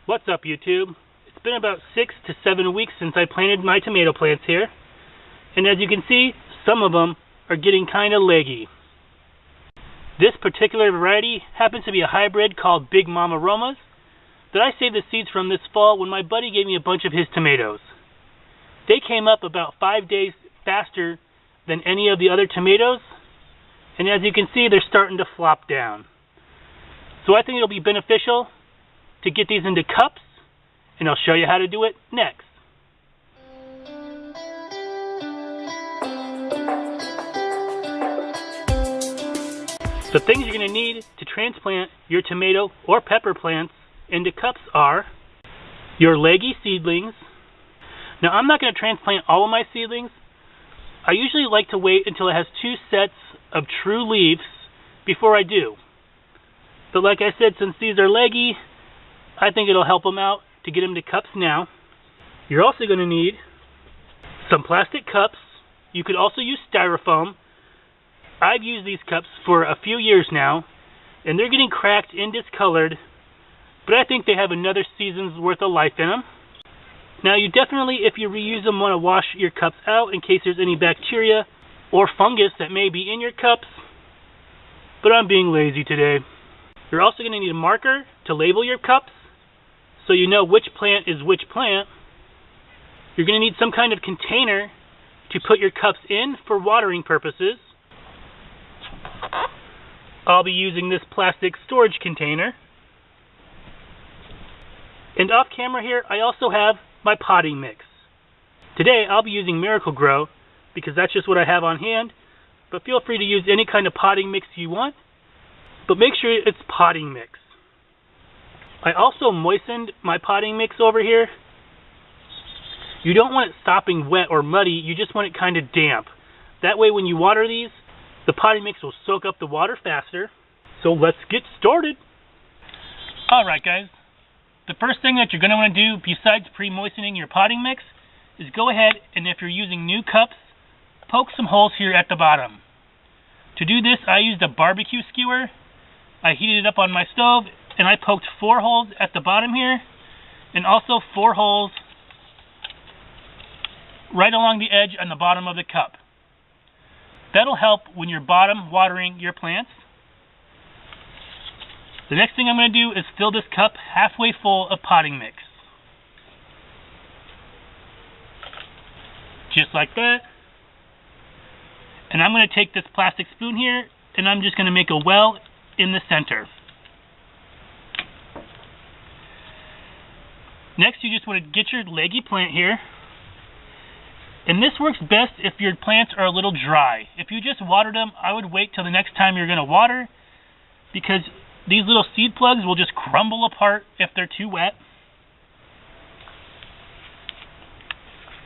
What's up, YouTube? It's been about 6 to 7 weeks since I planted my tomato plants here, and as you can see, some of them are getting kind of leggy. This particular variety happens to be a hybrid called Big Mama Romas that I saved the seeds from this fall when my buddy gave me a bunch of his tomatoes. They came up about 5 days faster than any of the other tomatoes, and as you can see, they're starting to flop down. So I think it'll be beneficial to get these into cups, and I'll show you how to do it next. The things you're going to need to transplant your tomato or pepper plants into cups are your leggy seedlings. Now, I'm not going to transplant all of my seedlings. I usually like to wait until it has 2 sets of true leaves before I do. But like I said, since these are leggy, I think it'll help them out to get them to cups now. You're also going to need some plastic cups. You could also use styrofoam. I've used these cups for a few years now, and they're getting cracked and discolored, but I think they have another season's worth of life in them. Now, you definitely, if you reuse them, want to wash your cups out in case there's any bacteria or fungus that may be in your cups, but I'm being lazy today. You're also going to need a marker to label your cups so you know which plant is which plant. You're going to need some kind of container to put your cups in for watering purposes. I'll be using this plastic storage container. And off camera here, I also have my potting mix. Today, I'll be using Miracle-Gro because that's just what I have on hand, but feel free to use any kind of potting mix you want, but make sure it's potting mix. I also moistened my potting mix over here. You don't want it stopping wet or muddy, you just want it kind of damp. That way when you water these, the potting mix will soak up the water faster. So let's get started. Alright guys, the first thing that you're going to want to do besides pre-moistening your potting mix is go ahead and, if you're using new cups, poke some holes here at the bottom. To do this, I used a barbecue skewer. I heated it up on my stove and I poked 4 holes at the bottom here and also 4 holes right along the edge on the bottom of the cup. That'll help when you're bottom watering your plants. The next thing I'm going to do is fill this cup halfway full of potting mix. Just like that. And I'm going to take this plastic spoon here and I'm just going to make a well in the center. Next, you just want to get your leggy plant here. And this works best if your plants are a little dry. If you just watered them, I would wait till the next time you're going to water, because these little seed plugs will just crumble apart if they're too wet.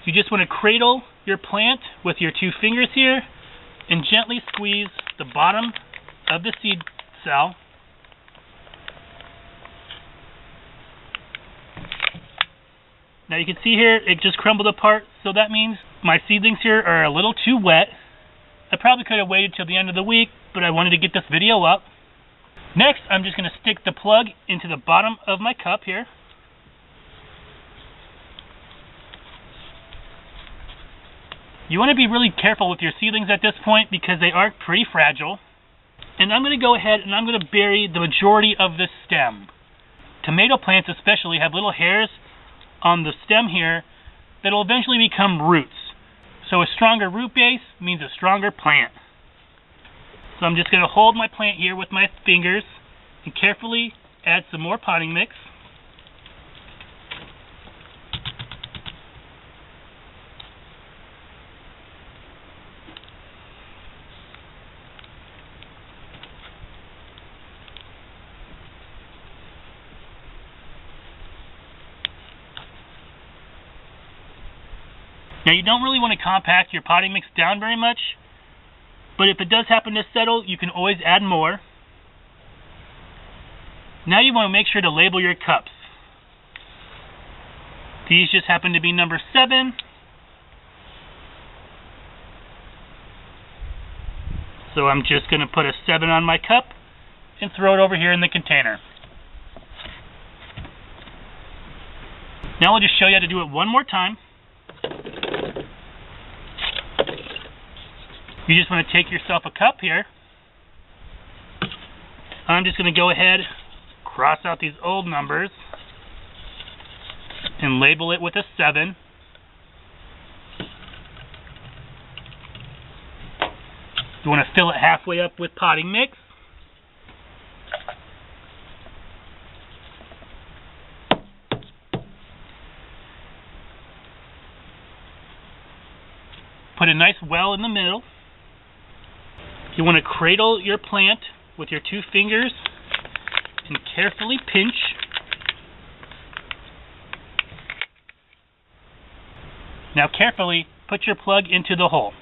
You just want to cradle your plant with your 2 fingers here and gently squeeze the bottom of the seed cell. Now you can see here it just crumbled apart, so that means my seedlings here are a little too wet. I probably could have waited till the end of the week, but I wanted to get this video up. Next, I'm just going to stick the plug into the bottom of my cup here. You want to be really careful with your seedlings at this point because they are pretty fragile. And I'm going to go ahead and I'm going to bury the majority of this stem. Tomato plants especially have little hairs on the stem here that will eventually become roots. So a stronger root base means a stronger plant. So I'm just going to hold my plant here with my fingers and carefully add some more potting mix. Now, you don't really want to compact your potting mix down very much, but if it does happen to settle, you can always add more. Now you want to make sure to label your cups. These just happen to be number 7. So I'm just going to put a 7 on my cup and throw it over here in the container. Now I'll just show you how to do it one more time. You just want to take yourself a cup here. I'm just going to go ahead, cross out these old numbers, and label it with a 7. You want to fill it halfway up with potting mix. Put a nice well in the middle. You want to cradle your plant with your 2 fingers and carefully pinch. Now carefully put your plug into the hole.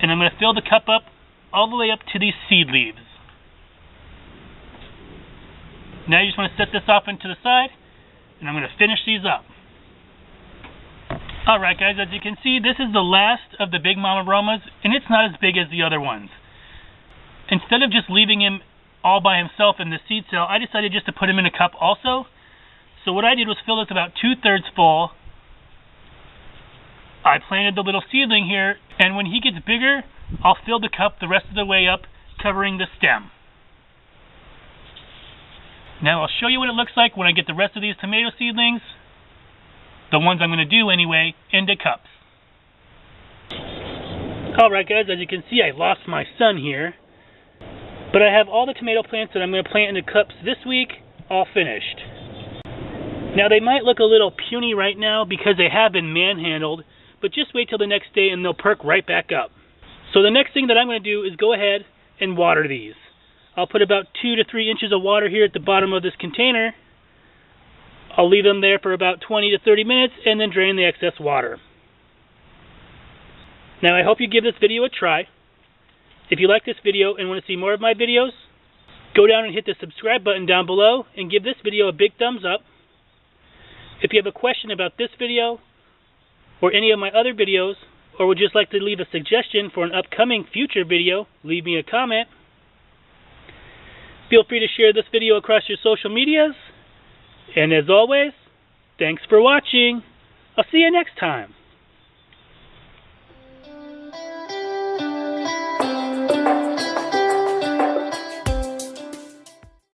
And I'm going to fill the cup up all the way up to these seed leaves. Now you just want to set this off into the side, and I'm going to finish these up. Alright guys, as you can see, this is the last of the Big Mama Romas, and it's not as big as the other ones. Instead of just leaving him all by himself in the seed cell, I decided just to put him in a cup also. So what I did was fill this about 2/3 full. I planted the little seedling here, and when he gets bigger, I'll fill the cup the rest of the way up, covering the stem. Now I'll show you what it looks like when I get the rest of these tomato seedlings, the ones I'm going to do anyway, into cups. Alright guys, as you can see, I lost my son here, but I have all the tomato plants that I'm going to plant into cups this week all finished. Now they might look a little puny right now because they have been manhandled, but just wait till the next day and they'll perk right back up. So the next thing that I'm going to do is go ahead and water these. I'll put about 2 to 3 inches of water here at the bottom of this container. I'll leave them there for about 20 to 30 minutes and then drain the excess water. Now I hope you give this video a try. If you like this video and want to see more of my videos, go down and hit the subscribe button down below and give this video a big thumbs up. If you have a question about this video or any of my other videos, or would just like to leave a suggestion for an upcoming future video, leave me a comment. Feel free to share this video across your social medias. And as always, thanks for watching. I'll see you next time.